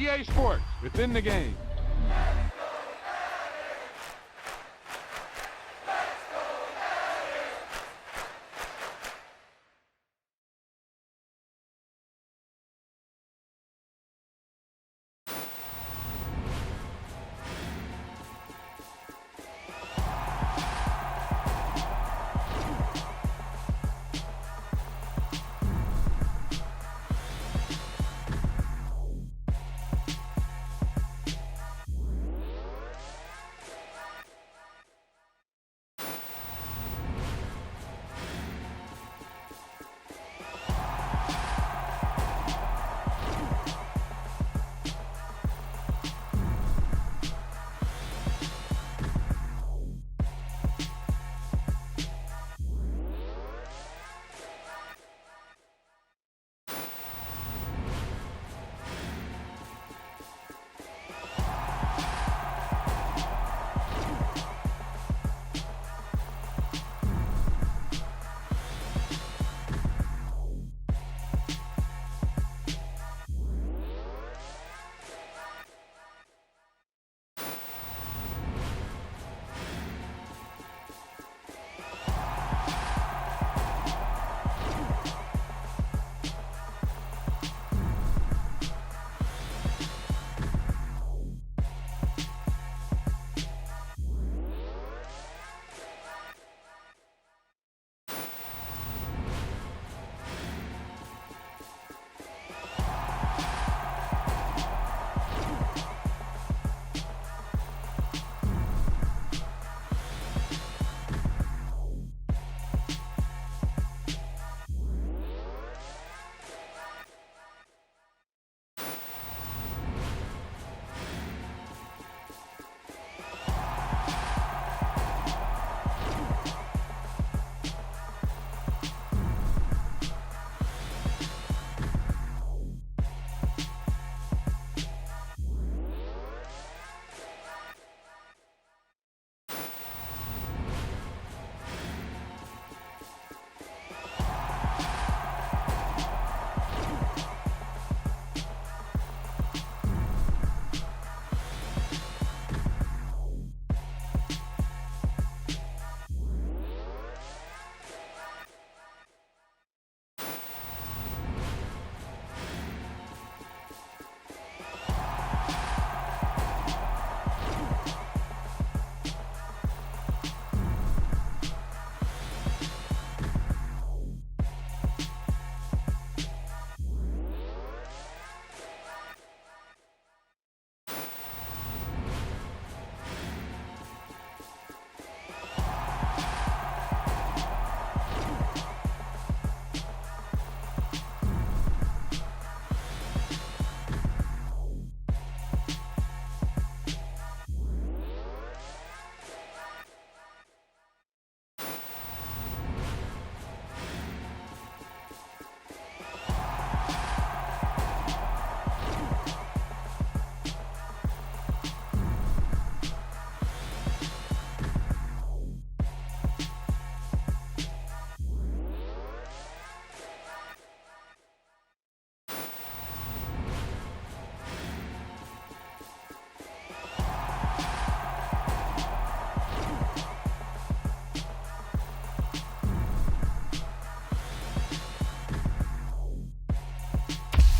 EA Sports, within the game.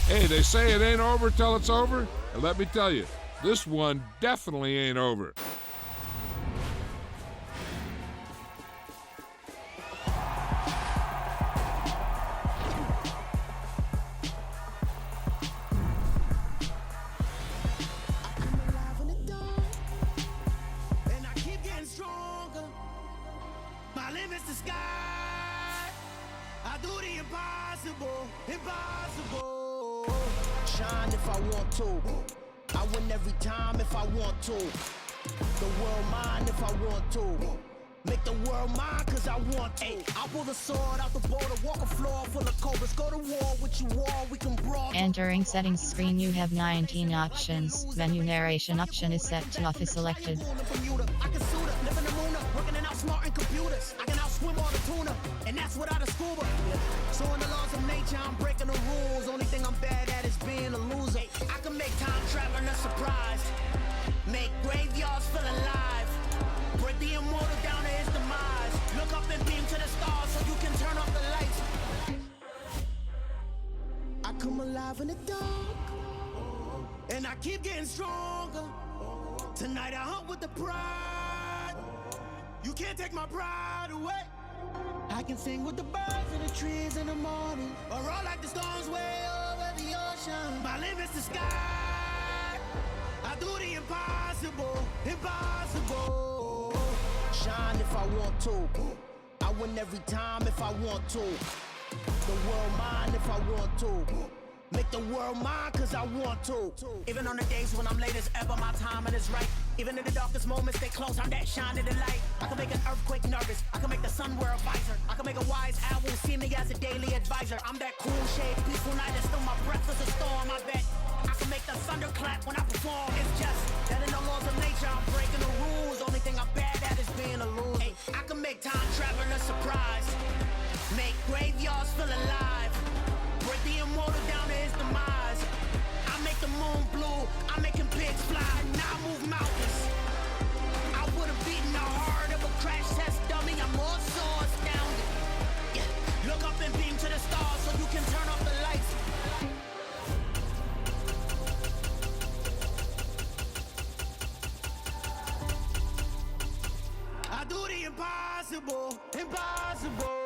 Hey, they say it ain't over till it's over, and let me tell you, this one definitely ain't over. Shine if I want to. I win every time if I want to. The world mine if I want to. Make the world mine cause I want to. I pull the sword out the border, walk a floor full of cobras. Go to war with you all, we can brawl. Entering settings screen, you have 19 options. Menu narration option is set to office selected. I can suit up, living the moon up, working and outsmarting computers. I can outswim all the tuna, and that's without a scuba. So in the laws of nature, I'm breaking the rules. Only thing I'm bad at is being a loser. I can make time travel. alive in the dark, and I keep getting stronger. Tonight I hunt with the pride. You can't take my pride away. I can sing with the birds and the trees in the morning, or roll like the storms way over the ocean. My limit's the sky. I do the impossible, impossible. Shine if I want to. I win every time if I want to. The world mine if I want to. Make the world mine cause I want to. Even on the days when I'm late as ever, my timing is right. Even in the darkest moments, stay close, I'm that shine of the light. I can make an earthquake nervous, I can make the sun wear a visor. I can make a wise owl see me as a daily advisor. I'm that cool shade, peaceful night, and still my breath is a storm, I bet. I can make the thunder clap when I perform. It's just that in the laws of nature, I'm breaking the rules. Only thing I'm bad at is being a loser. Hey, I can make time travel a surprise. Make graveyards feel alive. Break the immortal down to his demise. I make the moon blue, I'm making pigs fly. Now I move mountains. I would've beaten the heart of a crash test dummy. I'm more so astounded. Yeah. Look up and beam to the stars so you can turn off the lights. I do the impossible, impossible.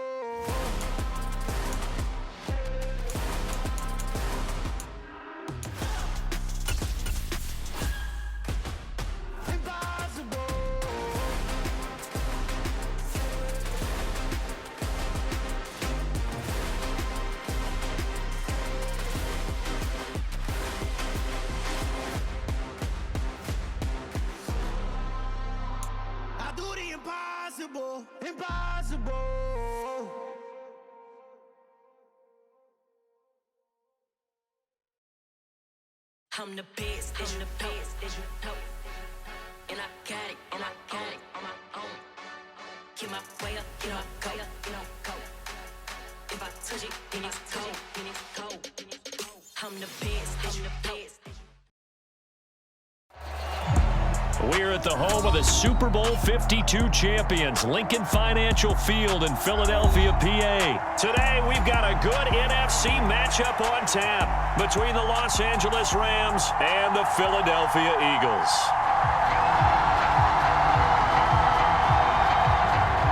Impossible, impossible. I'm the best, I'm the best, and I got it, and I got it on my own. Get my way up, get up, go, go. If I touch it, then it's cold, then it's cold. I'm the best, I'm the best. We're at the home of the Super Bowl 52 champions, Lincoln Financial Field in Philadelphia, PA. Today, we've got a good NFC matchup on tap between the Los Angeles Rams and the Philadelphia Eagles.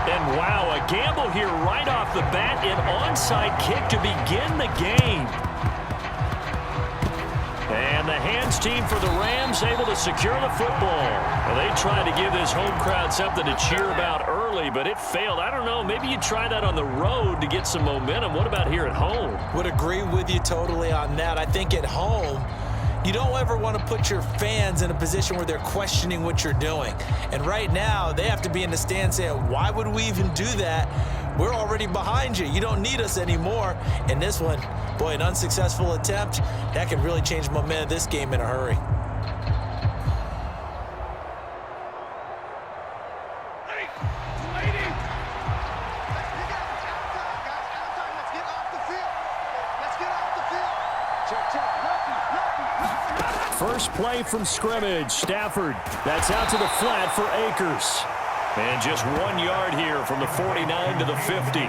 And wow, a gamble here right off the bat, an onside kick to begin the game. And the hands team for the Rams able to secure the football. Well, they tried to give this home crowd something to cheer about early, but it failed. I don't know, maybe you try that on the road to get some momentum. What about here at home? Would agree with you totally on that. I think at home, you don't ever want to put your fans in a position where they're questioning what you're doing. And right now, they have to be in the stand saying, why would we even do that? We're already behind you. You don't need us anymore. And this one, boy, an unsuccessful attempt, that could really change momentum of this game in a hurry. First play from scrimmage, Stafford. That's out to the flat for Akers. And just 1 yard here from the 49 to the 50.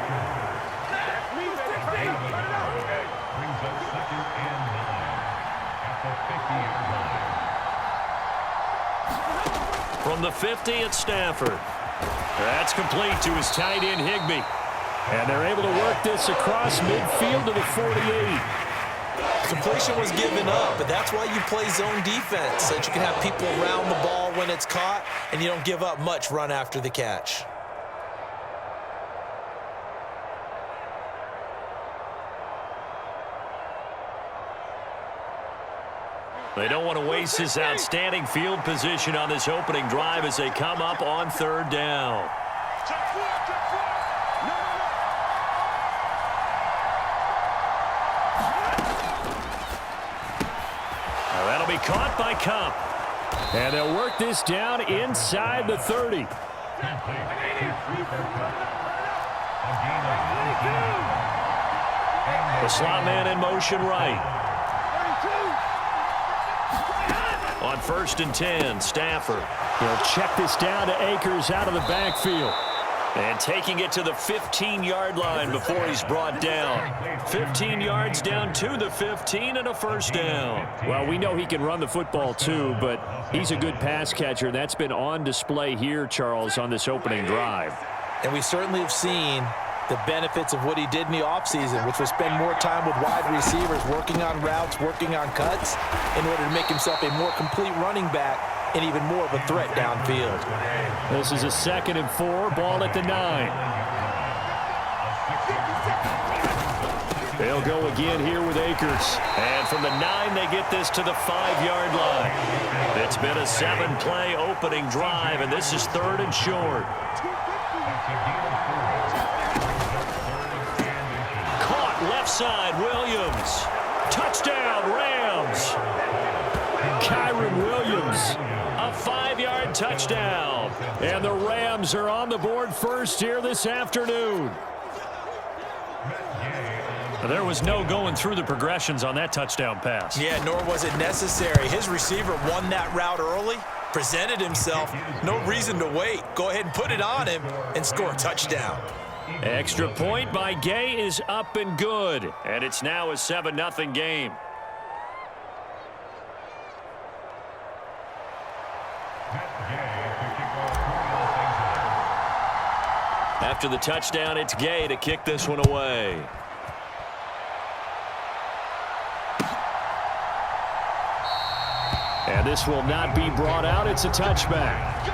From the 50 at Stafford. That's complete to his tight end, Higbee. And they're able to work this across midfield to the 48. Completion was given up, but that's why you play zone defense, so that you can have people around the ball when it's caught, and you don't give up much run after the catch. They don't want to waste this outstanding field position on this opening drive as they come up on third down. That'll be caught by Cup. And they'll work this down inside the 30. The slot man in motion right. On 1st and 10, Stafford. He'll check this down to Akers out of the backfield. And taking it to the 15-yard line before he's brought down. 15 yards down to the 15 and a first down. Well, we know he can run the football too, but he's a good pass catcher. That's been on display here, Charles, on this opening drive. And we certainly have seen the benefits of what he did in the offseason, which was spend more time with wide receivers, working on routes, working on cuts, in order to make himself a more complete running back and even more of a threat downfield. This is a 2nd and 4, ball at the 9. They'll go again here with Akers. And from the 9, they get this to the 5-yard line. It's been a 7-play opening drive, and this is 3rd and short. Caught left side, Williams. Touchdown, Rams. Kyron Williams, a 5-yard touchdown. And the Rams are on the board first here this afternoon. There was no going through the progressions on that touchdown pass. Yeah, nor was it necessary. His receiver won that route early, presented himself. No reason to wait. Go ahead and put it on him and score a touchdown. Extra point by Gay is up and good. And it's now a 7-0 game. After the touchdown, it's Gay to kick this one away. And this will not be brought out. It's a touchback.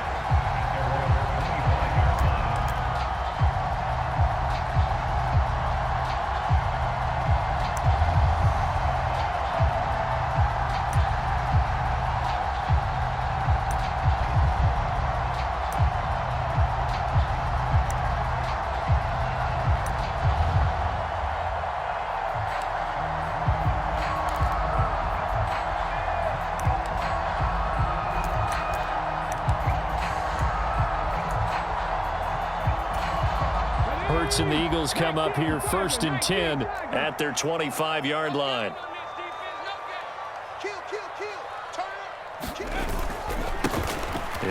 And the Eagles come up here 1st and 10 at their 25-yard line.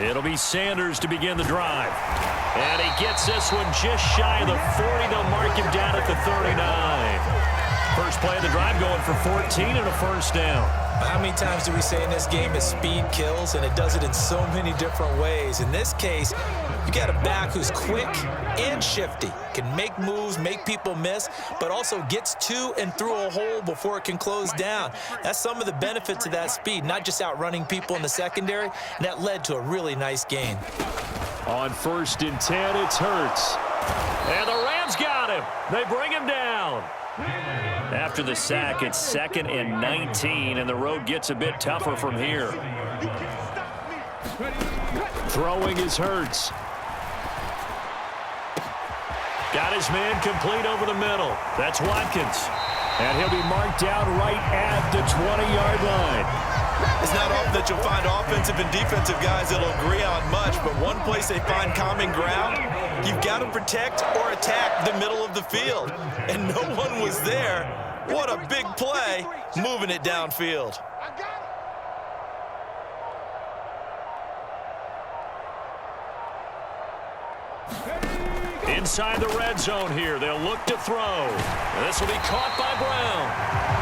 It'll be Sanders to begin the drive. And he gets this one just shy of the 40. They'll mark him down at the 39. First play of the drive going for 14 and a first down. How many times do we say in this game is speed kills, and it does it in so many different ways. In this case, you got a back who's quick and shifty, can make moves, make people miss, but also gets to and through a hole before it can close down. That's some of the benefits of that speed, not just outrunning people in the secondary, and that led to a really nice gain. On 1st and 10, it's Hurts. And the Rams got him. They bring him down. After the sack, it's 2nd and 19, and the road gets a bit tougher from here. Throwing is Hurts. Got his man complete over the middle. That's Watkins. And he'll be marked down right at the 20-yard line. It's not often that you'll find offensive and defensive guys that'll agree on much, but one place they find common ground, you've got to protect or attack the middle of the field. And no one was there. What a big play, moving it downfield. Inside the red zone here, they'll look to throw. This will be caught by Brown.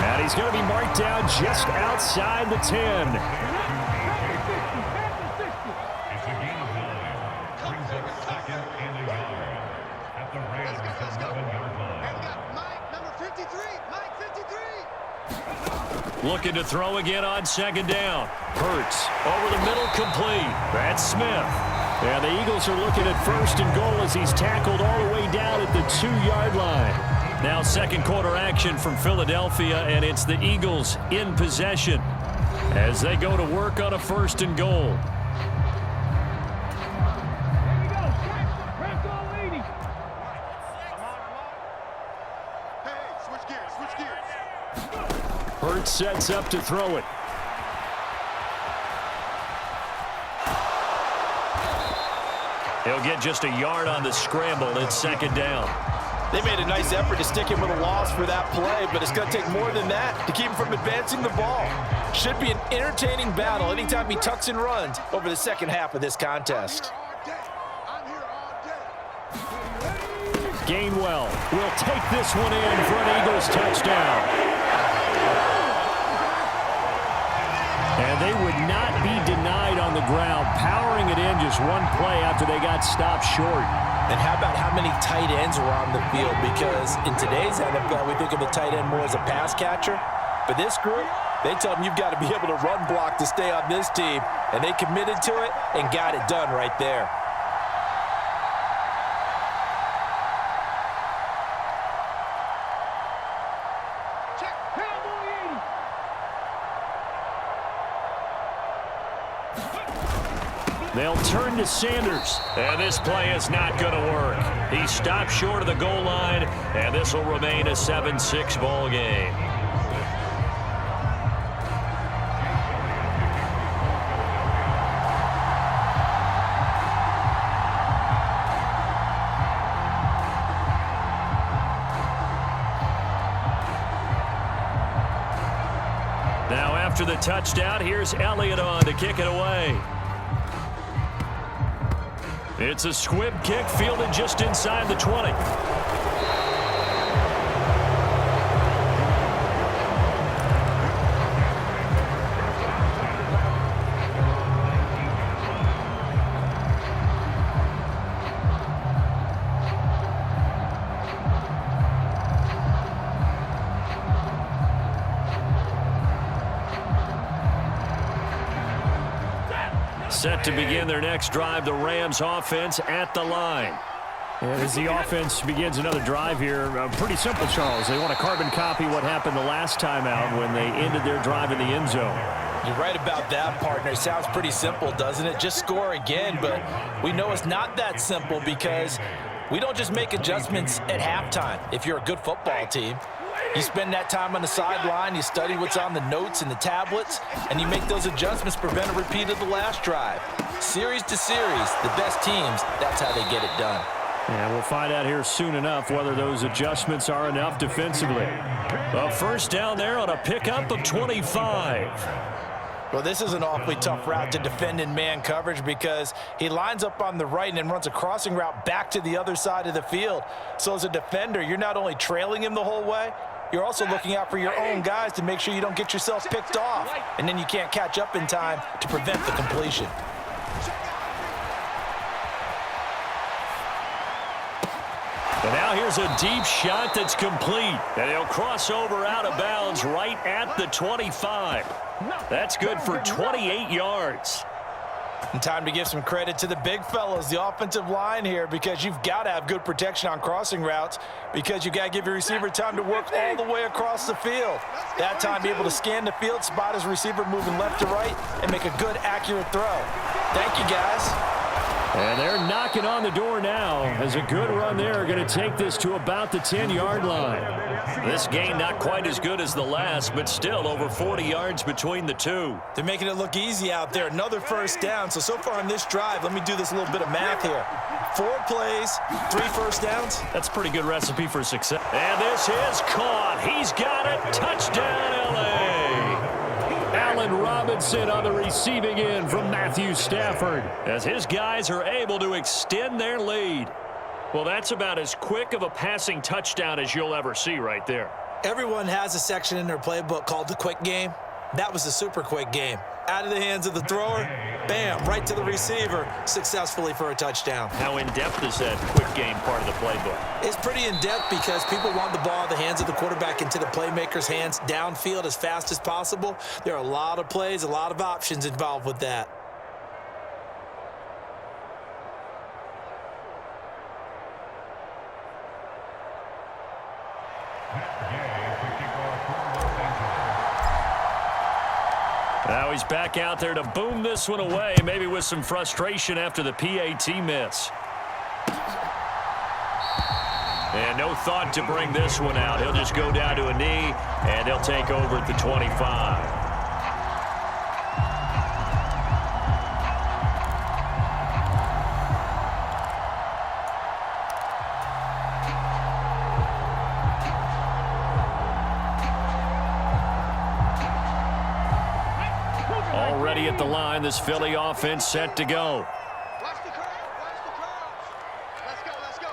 And he's going to be marked down just outside the 10. Looking to throw again on 2nd down. Hurts over the middle, complete. That's Smith. And the Eagles are looking at 1st and goal as he's tackled all the way down at the 2-yard line. Now 2nd quarter action from Philadelphia, and it's the Eagles in possession as they go to work on a 1st and goal. Hurts sets up to throw it. He'll get just a yard on the scramble. It's 2nd down. They made a nice effort to stick him with a loss for that play, but it's going to take more than that to keep him from advancing the ball. Should be an entertaining battle anytime he tucks and runs over the second half of this contest. Gainwell will take this one in for an Eagles touchdown. And they would not be denied on the ground, powering it in just one play after they got stopped short. And how about how many tight ends were on the field? Because in today's NFL, we think of the tight end more as a pass catcher. But this group, they tell them you've got to be able to run block to stay on this team. And they committed to it and got it done right there. They'll turn to Sanders. And this play is not going to work. He stopped short of the goal line, and this will remain a 7-6 ball game. Now after the touchdown, here's Elliott on to kick it away. It's a squib kick fielded just inside the 20. Set to begin their next drive, the Rams offense at the line. And as the offense begins another drive here, pretty simple, Charles. They want to carbon copy what happened the last time out when they ended their drive in the end zone. You're right about that, partner. It sounds pretty simple, doesn't it? Just score again, but we know it's not that simple because we don't just make adjustments at halftime. If you're a good football team, you spend that time on the sideline, you study what's on the notes and the tablets, and you make those adjustments to prevent a repeat of the last drive. Series to series, the best teams, that's how they get it done. And we'll find out here soon enough whether those adjustments are enough defensively. A first down there on a pickup of 25. Well, this is an awfully tough route to defend in man coverage because he lines up on the right and then runs a crossing route back to the other side of the field. So as a defender, you're not only trailing him the whole way, you're also looking out for your own guys to make sure you don't get yourself picked off. And then you can't catch up in time to prevent the completion. And now here's a deep shot that's complete. And he'll cross over out of bounds right at the 25. That's good for 28 yards. And time to give some credit to the big fellows, the offensive line here, because you've got to have good protection on crossing routes because you've got to give your receiver time to work all the way across the field. That time, be able to scan the field, spot his receiver moving left to right, and make a good, accurate throw. Thank you, guys. And they're knocking on the door now as a good run there. Going to take this to about the 10-yard line. This game not quite as good as the last, but still over 40 yards between the two. They're making it look easy out there. Another first down. So far on this drive, let me do this little bit of math here. 4 plays, 3 first downs. That's a pretty good recipe for success. And this is caught. He's got it. Touchdown, L.A. Allen Robinson on the receiving end from Matthew Stafford as his guys are able to extend their lead. Well, that's about as quick of a passing touchdown as you'll ever see right there. Everyone has a section in their playbook called the quick game. That was the super quick game. Out of the hands of the thrower, bam, right to the receiver, successfully for a touchdown. How in-depth is that quick game part of the playbook? It's pretty in-depth because people want the ball in the hands of the quarterback into the playmaker's hands downfield as fast as possible. There are a lot of plays, a lot of options involved with that. Now he's back out there to boom this one away, maybe with some frustration after the PAT miss. And no thought to bring this one out. He'll just go down to a knee, and he'll take over at the 25. Already at the line, this Philly offense set to go. Watch the curve. Watch the curve. Let's go. Let's go.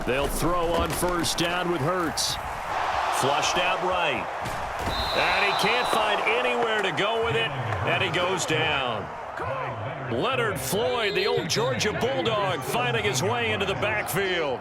They'll throw on first down with Hurts. Flushed out right. And he can't find anywhere to go with it, and he goes down. Leonard Floyd, the old Georgia Bulldog, finding his way into the backfield.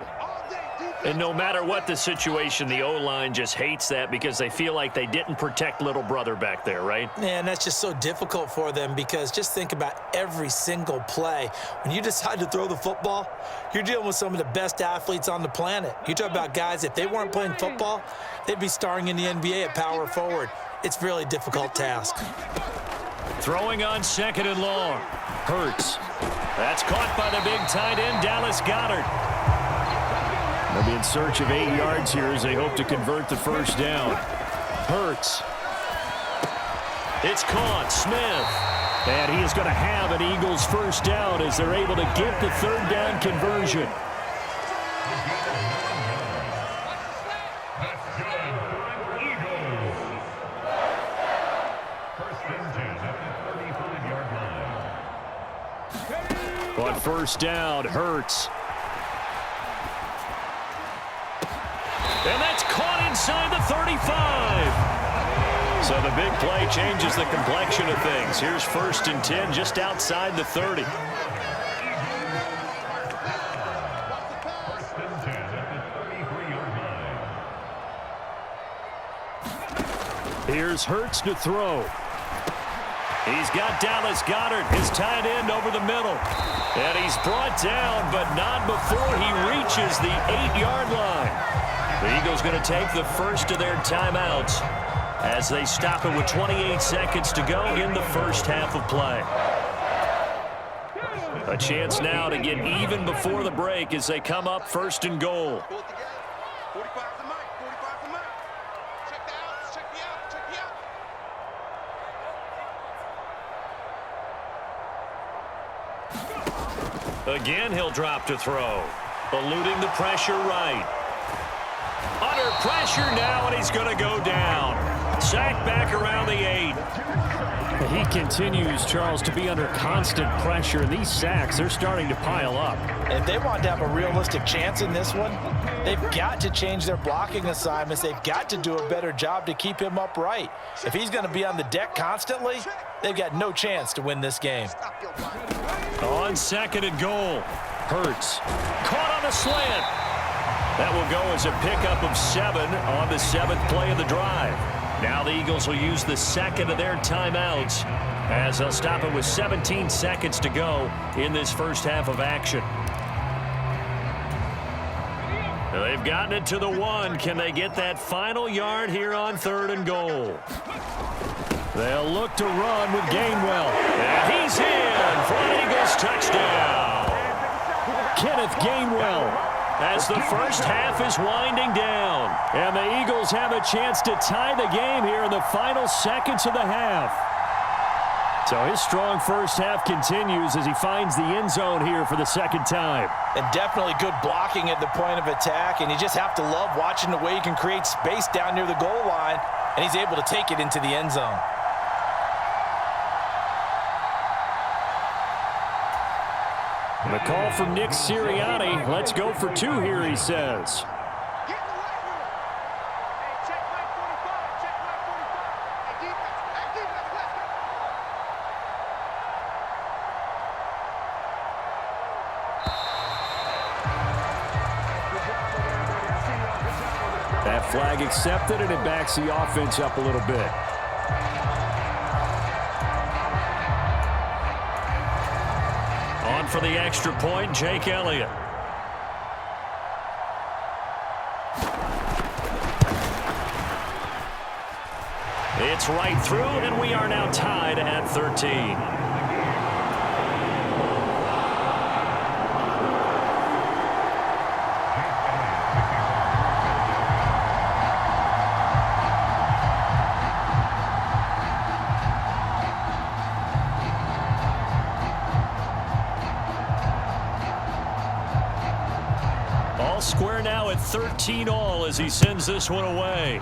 And no matter what the situation, the O-line just hates that because they feel like they didn't protect little brother back there, right? Yeah, and that's just so difficult for them because just think about every single play. When you decide to throw the football, you're dealing with some of the best athletes on the planet. You talk about guys, if they weren't playing football, they'd be starring in the NBA at power forward. It's a really difficult task. Throwing on second and long. Hurts. That's caught by the big tight end, Dallas Goedert. They'll be in search of 8 yards here as they hope to convert the first down. Hurts. It's caught. Smith. And he is going to have an Eagles first down as they're able to get the third down conversion. On first down, Hurts. And that's caught inside the 35. So the big play changes the complexion of things. Here's 1st and 10 just outside the 30. Here's Hurts to throw. He's got Dallas Goedert, his tight end, over the middle. And he's brought down, but not before he reaches the 8-yard line. The Eagles going to take the first of their timeouts as they stop it with 28 seconds to go in the first half of play. A chance now to get even before the break as they come up 1st and goal. Again, he'll drop to throw. Eluding the pressure right. Under pressure now, and he's going to go down. Sacked back around the 8. He continues, Charles, to be under constant pressure. And these sacks, they're starting to pile up. If they want to have a realistic chance in this one, they've got to change their blocking assignments. They've got to do a better job to keep him upright. If he's going to be on the deck constantly, they've got no chance to win this game. On 2nd and goal, Hurts. Caught on a slant. That will go as a pickup of 7 on the 7th play of the drive. Now the Eagles will use the second of their timeouts as they'll stop it with 17 seconds to go in this first half of action. They've gotten it to the 1. Can they get that final yard here on 3rd and goal? They'll look to run with Gainwell. And he's in for an Eagles touchdown. Kenneth Gainwell, as the first half is winding down. And the Eagles have a chance to tie the game here in the final seconds of the half. So his strong first half continues as he finds the end zone here for the second time. And definitely good blocking at the point of attack. And you just have to love watching the way he can create space down near the goal line. And he's able to take it into the end zone. And a call from Nick Sirianni. Let's go for 2 here, he says. That flag accepted, and it backs the offense up a little bit. On for the extra point, Jake Elliott. It's right through, and we are now tied at 13. All square now at 13 all as he sends this one away.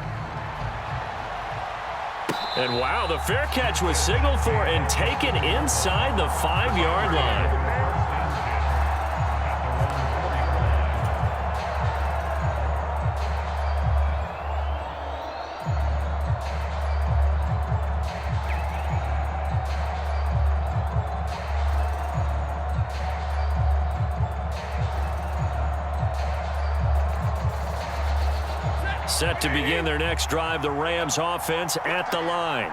And wow, the fair catch was signaled for and taken inside the 5-yard line. Set to begin their next drive, the Rams offense at the line.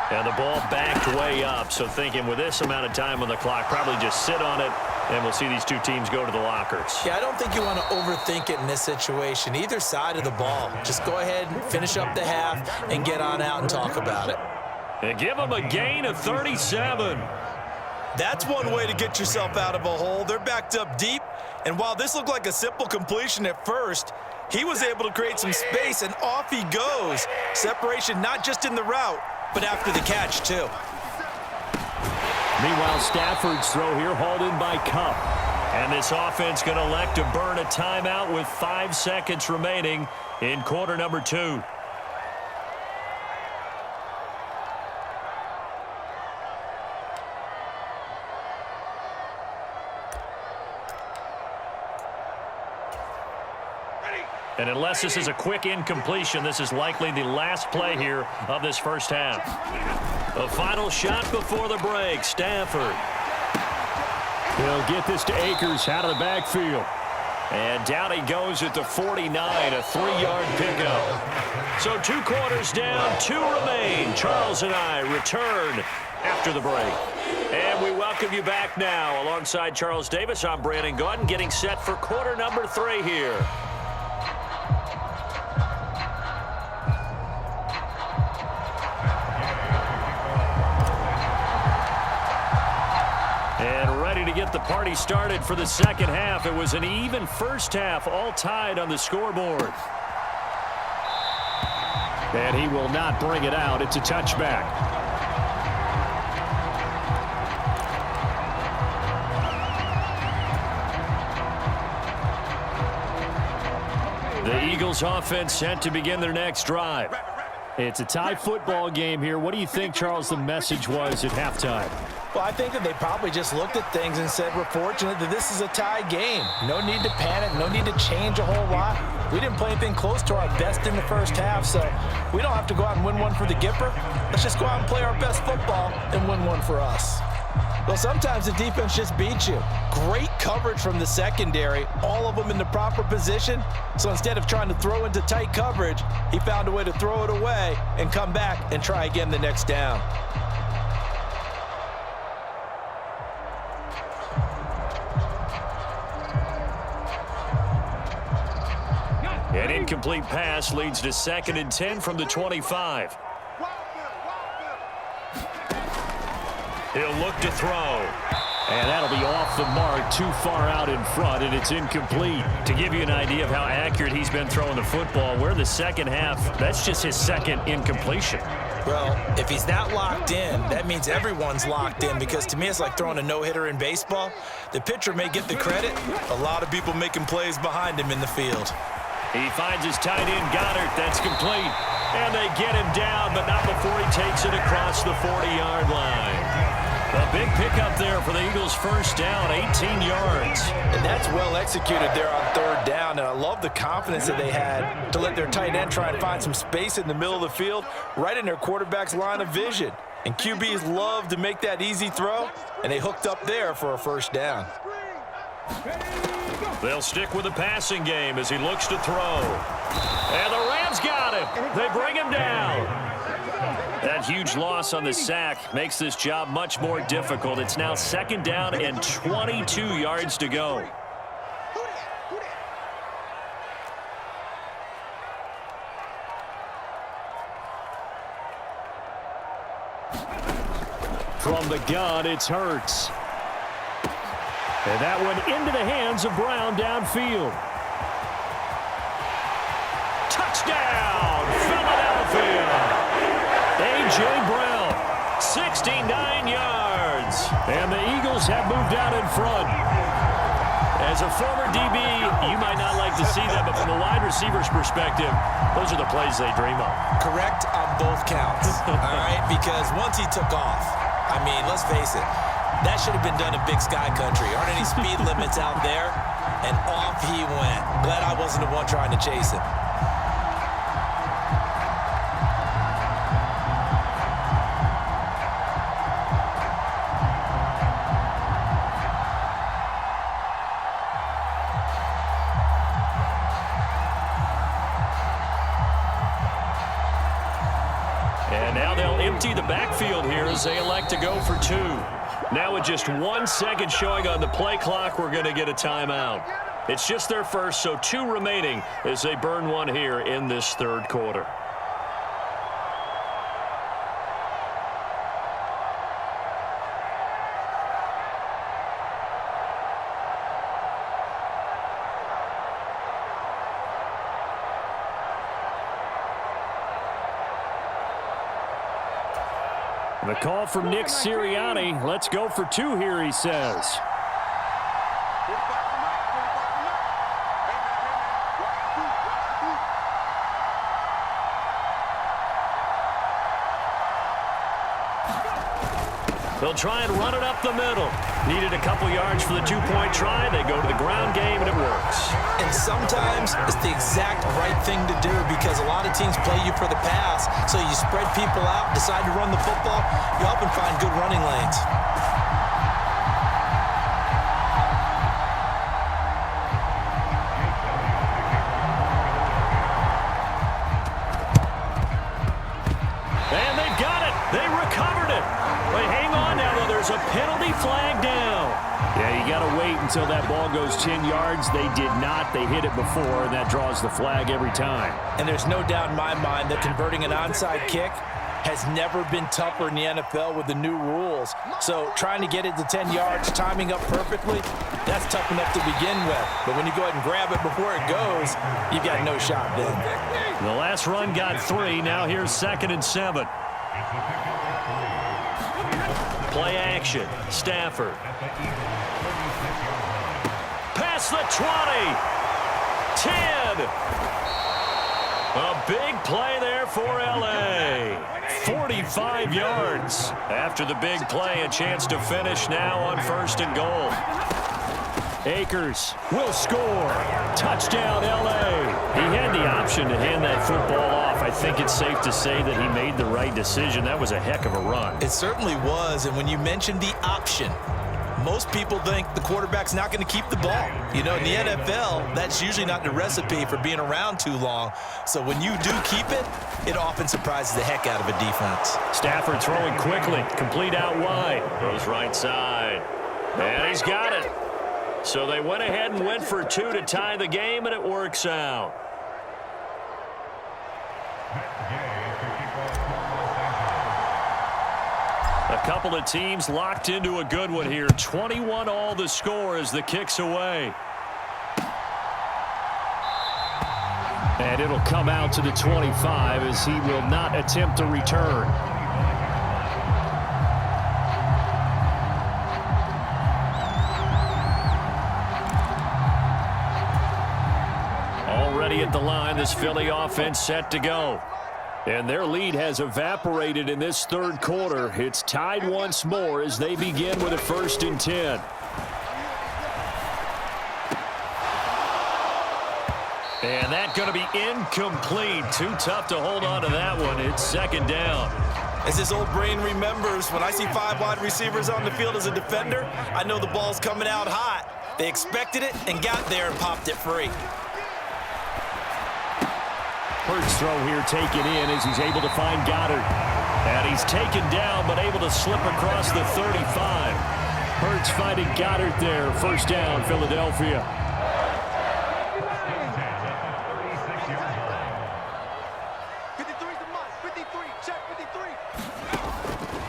And the ball backed way up, so thinking with this amount of time on the clock, probably just sit on it, and we'll see these two teams go to the lockers. Yeah, I don't think you want to overthink it in this situation. Either side of the ball. Just go ahead, finish up the half, and get on out and talk about it. And give them a gain of 37. That's one way to get yourself out of a hole. They're backed up deep, and while this looked like a simple completion at first, he was able to create some space, and off he goes. Separation not just in the route, but after the catch, too. Meanwhile, Stafford's throw here hauled in by Kupp. And this offense going to elect to burn a timeout with 5 seconds remaining in quarter number 2. And unless this is a quick incompletion, this is likely the last play here of this first half. A final shot before the break. Stafford. He'll get this to Akers out of the backfield. And down he goes at the 49, a 3-yard pickup. So 2 quarters down, 2 remain. Charles and I return after the break. And we welcome you back now. Alongside Charles Davis, I'm Brandon Gaudin, getting set for quarter number 3 here. And ready to get the party started for the second half. It was an even first half, all tied on the scoreboard. And he will not bring it out. It's a touchback. The Eagles offense set to begin their next drive. It's a tie football game here. What do you think, Charles, the message was at halftime? Well, I think that they probably just looked at things and said, we're fortunate that this is a tie game. No need to panic, no need to change a whole lot. We didn't play anything close to our best in the first half, so we don't have to go out and win one for the Gipper. Let's just go out and play our best football and win one for us. Well, sometimes the defense just beats you. Great coverage from the secondary, all of them in the proper position. So instead of trying to throw into tight coverage, he found a way to throw it away and come back and try again the next down. An incomplete pass leads to 2nd and 10 from the 25. He'll look to throw. And that'll be off the mark, too far out in front, and it's incomplete. To give you an idea of how accurate he's been throwing the football, we're in the second half. That's just his second incompletion. Well, if he's not locked in, that means everyone's locked in, because to me it's like throwing a no-hitter in baseball. The pitcher may get the credit. A lot of people making plays behind him in the field. He finds his tight end, Goddard. That's complete. And they get him down, but not before he takes it across the 40-yard line. A big pickup there for the Eagles' first down, 18 yards. And that's well executed there on 3rd down. And I love the confidence that they had to let their tight end try and find some space in the middle of the field, right in their quarterback's line of vision. And QBs love to make that easy throw, and they hooked up there for a first down. They'll stick with the passing game as he looks to throw. And the Rams got him. They bring him down. That huge loss on the sack makes this job much more difficult. It's now 2nd down and 22 yards to go. From the gun, it's Hurts. And that one into the hands of Brown downfield. Touchdown, Philadelphia! A.J. Brown, 69 yards. And the Eagles have moved out in front. As a former DB, you might not like to see that, but from a wide receiver's perspective, those are the plays they dream of. Correct on both counts, all right? Because once he took off, I mean, let's face it, that should have been done in Big Sky Country. Aren't any speed limits out there? And off he went. Glad I wasn't the one trying to chase him. And now they'll empty the backfield here as they elect to go for 2. Now with just 1 second showing on the play clock, we're going to get a timeout. It's just their first, so 2 remaining as they burn one here in this third quarter. The call from Nick Sirianni. Let's go for 2 here, he says. They'll try and run it up the middle. Needed a couple yards for the 2-point try. They go to the ground game, and it works. And sometimes it's the exact right thing to do because a lot of teams play you for the pass. So you spread people out, decide to run the football. You often find good running lanes. And they've got it. They recovered it. But hang on now, though. There's a penalty flag down. Yeah, you got to wait until that ball goes 10 yards. They did not. They hit it before, and that draws the flag every time. And there's no doubt in my mind that converting an onside kick has never been tougher in the NFL with the new rules. So trying to get it to 10 yards, timing up perfectly, that's tough enough to begin with. But when you go ahead and grab it before it goes, you've got no shot then. The last run got 3. Now here's 2nd and 7. Play action. Stafford. Past the 20. 10. A big play there for L.A. 45 yards. After the big play, a chance to finish now on 1st and goal. Akers will score. Touchdown, L.A. He had the option to hand that football off. I think it's safe to say that he made the right decision. That was a heck of a run. It certainly was, and when you mentioned the option, most people think the quarterback's not going to keep the ball. You know, in the NFL, that's usually not the recipe for being around too long. So when you do keep it, it often surprises the heck out of a defense. Stafford throwing quickly, complete out wide. Goes right side. And he's got it. So they went ahead and went for 2 to tie the game, and it works out. A couple of teams locked into a good one here. 21 all the score as the kick's away. And it'll come out to the 25 as he will not attempt to return. Already at the line, this Philly offense set to go. And their lead has evaporated in this third quarter. It's tied once more as they begin with a 1st and 10. And that's going to be incomplete. Too tough to hold on to that one. It's 2nd down. As his old brain remembers, when I see 5 wide receivers on the field as a defender, I know the ball's coming out hot. They expected it and got there and popped it free. Hurts throw here taken in as he's able to find Goddard. And he's taken down but able to slip across the 35. Hurts finding Goddard there. 1st down, Philadelphia.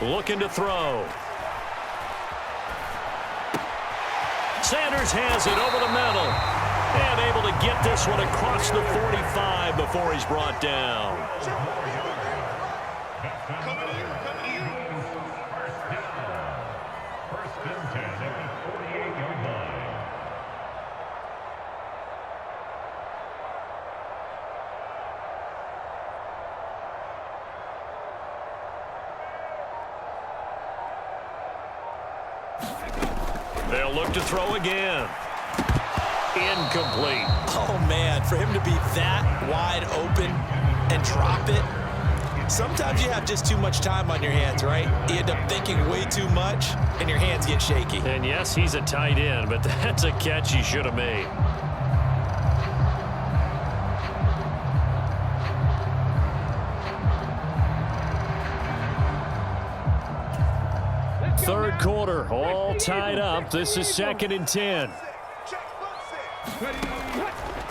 Looking to throw. Sanders has it over the middle. And able to get this one across the 45 before he's brought down. They'll look to throw again. Incomplete. Oh, man, for him to be that wide open and drop it. Sometimes you have just too much time on your hands, right? You end up thinking way too much, and your hands get shaky. And yes, he's a tight end, but that's a catch he should have made. Third quarter, all tied up. This is 2nd and 10.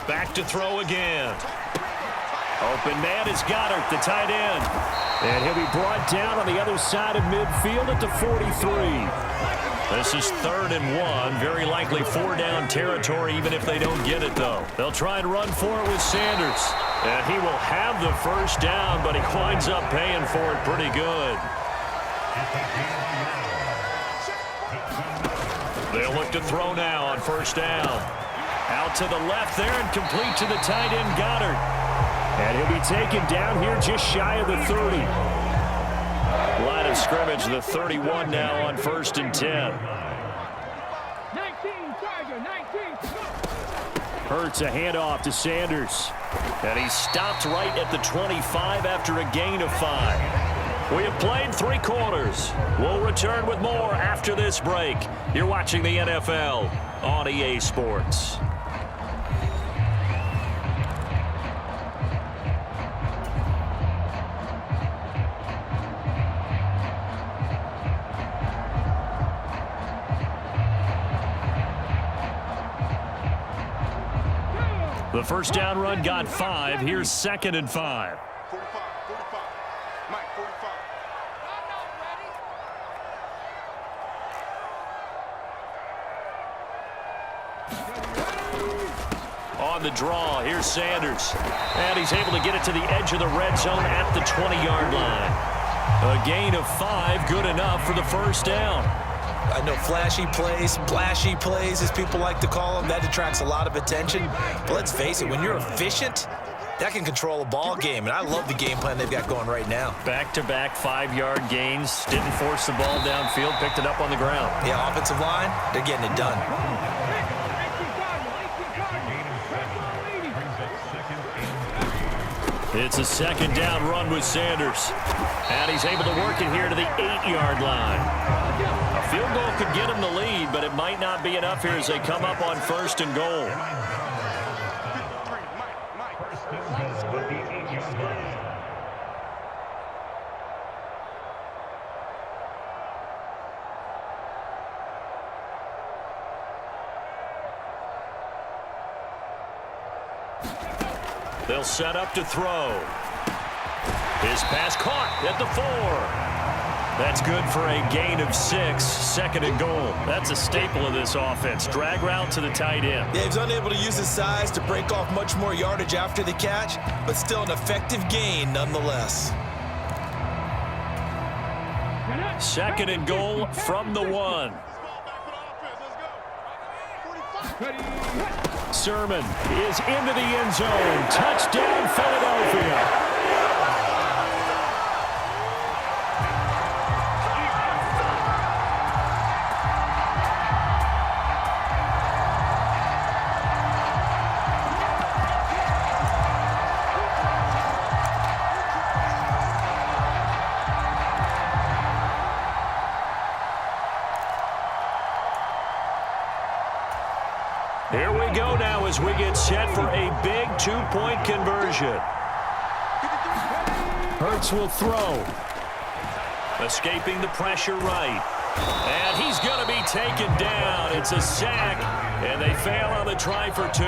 Back to throw again. Open man is Goddard, the tight end. And he'll be brought down on the other side of midfield at the 43. This is 3rd and 1. Very likely 4-down territory, even if they don't get it, though. They'll try and run for it with Sanders. And he will have the first down, but he winds up paying for it pretty good. They'll look to throw now on 1st down. Out to the left there and complete to the tight end, Goddard. And he'll be taken down here just shy of the 30. Line of scrimmage, the 31 now on 1st and 10. 19, Tiger, 19. Hurts a handoff to Sanders. And he stopped right at the 25 after a gain of 5. We have played 3 quarters. We'll return with more after this break. You're watching the NFL on EA Sports. The first down run got 5. Here's 2nd and 5. 45. Mike, 45. On the draw, here's Sanders. And he's able to get it to the edge of the red zone at the 20-yard line. A gain of 5, good enough for the first down. I know flashy plays, splashy plays, as people like to call them, that attracts a lot of attention. But let's face it, when you're efficient, that can control a ball game. And I love the game plan they've got going right now. Back-to-back 5-yard gains. Didn't force the ball downfield, picked it up on the ground. Yeah, offensive line, they're getting it done. It's a 2nd down run with Sanders. And he's able to work it here to the 8-yard line. A field goal could get him the lead, but it might not be enough here as they come up on 1st and goal. They'll set up to throw. His pass caught at the 4. That's good for a gain of 6, 2nd and goal. That's a staple of this offense. Drag route to the tight end. Yeah, he's unable to use his size to break off much more yardage after the catch, but still an effective gain nonetheless. 2nd and goal from the 1. Sermon is into the end zone. Touchdown, Philadelphia. Here we go now as we get set for a big 2-point conversion. Hurts will throw. Escaping the pressure right. And he's going to be taken down. It's a sack, and they fail on the try for 2.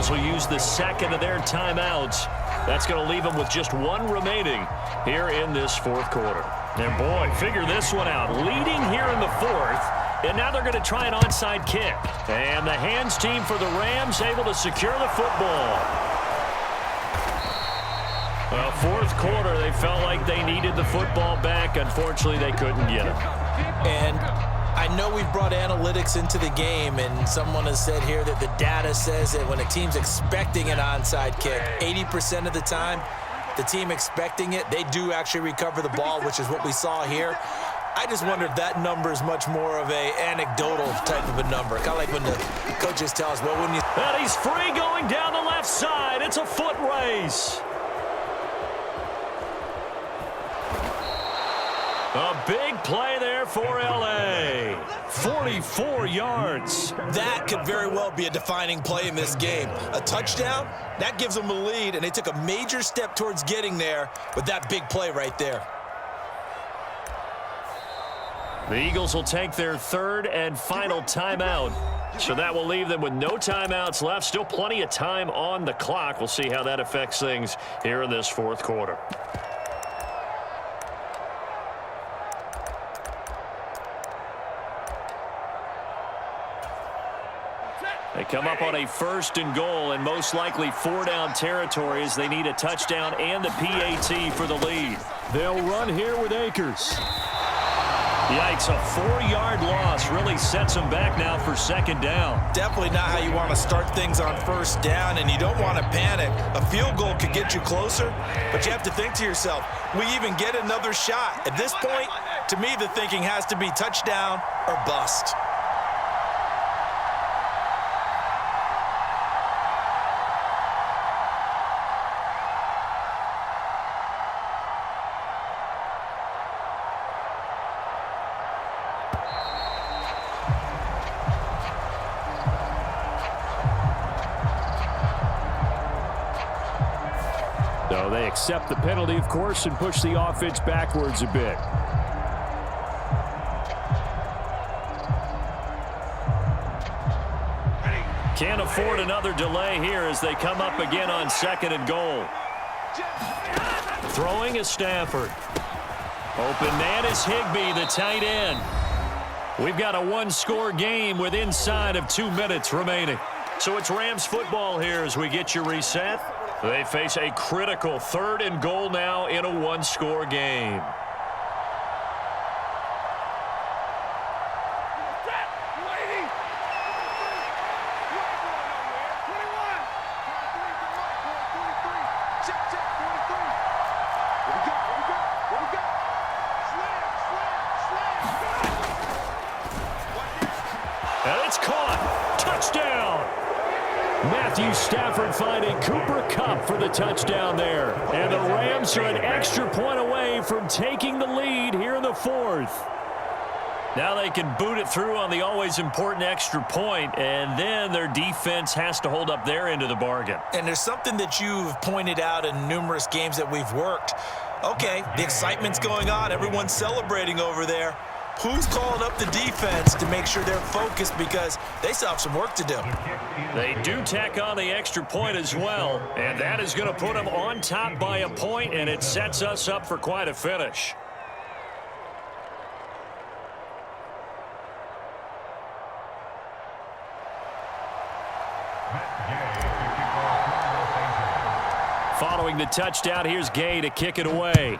Will use the 2nd of their timeouts. That's going to leave them with just 1 remaining here in this 4th quarter. And boy, figure this one out. Leading here in the 4th, and now they're going to try an onside kick. And the hands team for the Rams able to secure the football. Well, Fourth quarter, they felt like they needed the football back. Unfortunately, they couldn't get it. And I know we've brought analytics into the game, and someone has said here that the data says that when a team's expecting an onside kick, 80% of the time, the team expecting it, they do actually recover the ball, which is what we saw here. I just wonder if that number is much more of a anecdotal type of a number. Kind of like when the coaches tell us, well, when you... And he's free going down the left side. It's a foot race. A big play there for L.A. 44 yards. That could very well be a defining play in this game. A touchdown, that gives them a lead, and they took a major step towards getting there with that big play right there. The Eagles will take their third and final timeout. So that will leave them with no timeouts left. Still plenty of time on the clock. We'll see how that affects things here in this fourth quarter. They come up on a first and goal and most likely four-down territory as they need a touchdown and the PAT for the lead. They'll run here with Akers. Yikes, a 4-yard loss really sets them back now for second down. Definitely not how you want to start things on first down, and you don't want to panic. A field goal could get you closer, but you have to think to yourself, we even get another shot. At this point, to me, the thinking has to be touchdown or bust. So they accept the penalty, of course, and push the offense backwards a bit. Can't afford another delay here as they come up again on second and goal. Throwing is Stafford. Open man is Higbee, the tight end. We've got a one-score game with inside of 2 minutes remaining. So it's Rams football here as we get you reset. They face a critical third and goal now in a one-score game. And it's caught. Touchdown. Matthew Stafford finding Cooper Kupp for the touchdown there. And the Rams are an extra point away from taking the lead here in the fourth. Now they can boot it through on the always important extra point, and then their defense has to hold up their end of the bargain. And there's something that you've pointed out in numerous games that we've worked. Okay, the excitement's going on. Everyone's celebrating over there. Who's calling up the defense to make sure they're focused, because they still have some work to do. They do tack on the extra point as well, and that is going to put them on top by a point, and it sets us up for quite a finish. Following the touchdown, here's Gay to kick it away.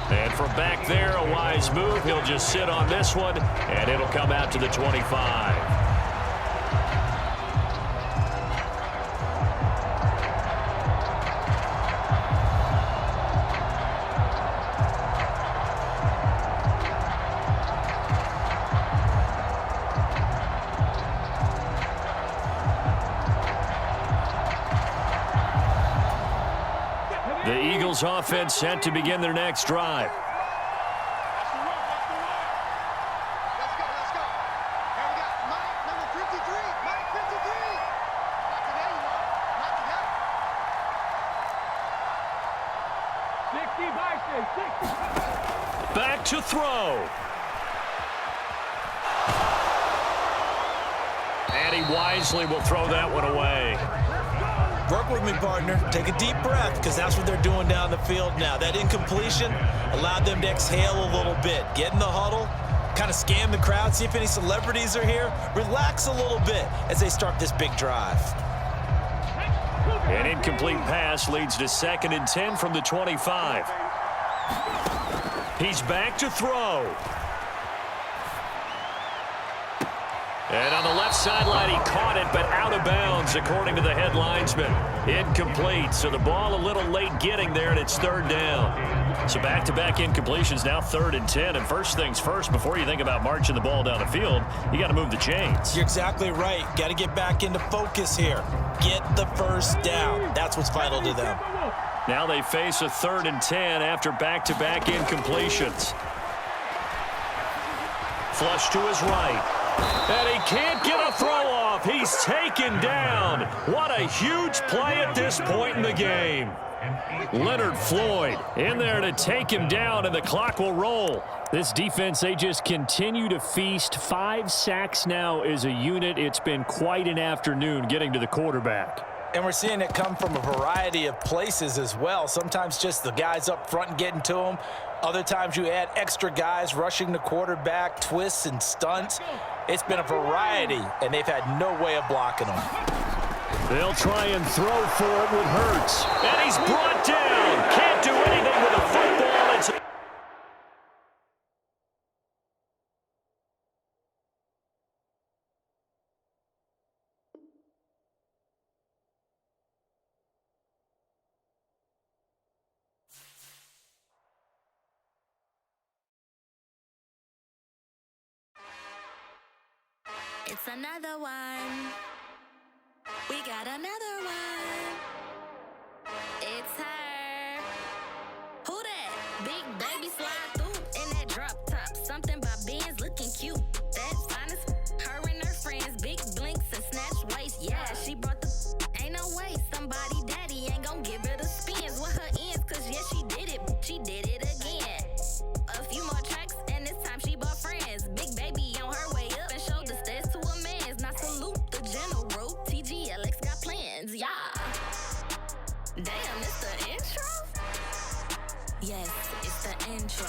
And from back there, a wise move. He'll just sit on this one, and it'll come out to the 25. The Eagles offense set to begin their next drive. Let's go. Here we got Mike, number 53. Mike, 53. Not today, you know. Not today. 60 by 60. Back to throw. And he wisely will throw that one away. Work with me, partner. Take a deep breath, because that's what they're doing down the field now. That incompletion allowed them to exhale a little bit. Get in the huddle, kind of scan the crowd, see if any celebrities are here. Relax a little bit as they start this big drive. An incomplete pass leads to 2nd and 10 from the 25. He's back to throw. And on the left sideline, he caught it, but out of bounds, according to the head linesman. Incomplete, so the ball a little late getting there, and it's 3rd down. So back-to-back incompletions, now 3rd and 10. And first things first, before you think about marching the ball down the field, you got to move the chains. You're exactly right. Got to get back into focus here. Get the first down. That's what's vital to them. Now they face a 3rd and 10 after back-to-back incompletions. Flush to his right. And he can't get a throw off. He's taken down. What a huge play at this point in the game. Leonard Floyd in there to take him down, and the clock will roll. This defense, they just continue to feast. 5 sacks now as a unit. It's been quite an afternoon getting to the quarterback. And we're seeing it come from a variety of places as well. Sometimes just the guys up front and getting to them. Other times you add extra guys rushing the quarterback, twists and stunts. It's been a variety, and they've had no way of blocking them. They'll try and throw for it with Hurts. And he's brought down. Can't do anything with a football. It's It's another one. We got another one. It's her. Who that? Big baby slide through in that drop top. Something about Benz looking cute. That's fine as her and her friends. Big blinks and snatch waist. Yeah, she brought the. Ain't no way somebody daddy ain't gon' give her the spins with her ends. Cause yeah, she did it. She did it again. A few more tracks and this time she bought friends. Big baby on her way up and showed the stairs to a man's. Now salute the general. TGLX got plans, yeah. Damn, it's the intro? Yes, it's the intro.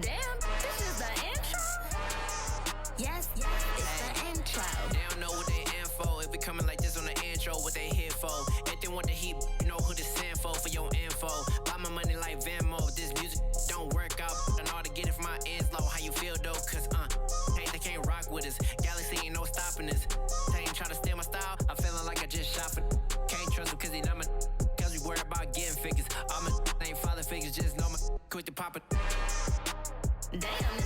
Damn, this is the intro? Yes, it's the intro. They don't know what they info. If we coming like this on the intro, what they here for? Everything want the heat, you know who to send for your info. Buy my money like Venmo. This music don't work out. I know how to get it from my ends low. How you feel though? Cause hey, they can't rock with us. Galaxy ain't no stopping us. They ain't trying to steal my style. I'm feeling like I just shot for. Can't trust him cause he not my. Cause we worried about getting figures. All my ain't father figures. Just know my quick to pop it. Damn,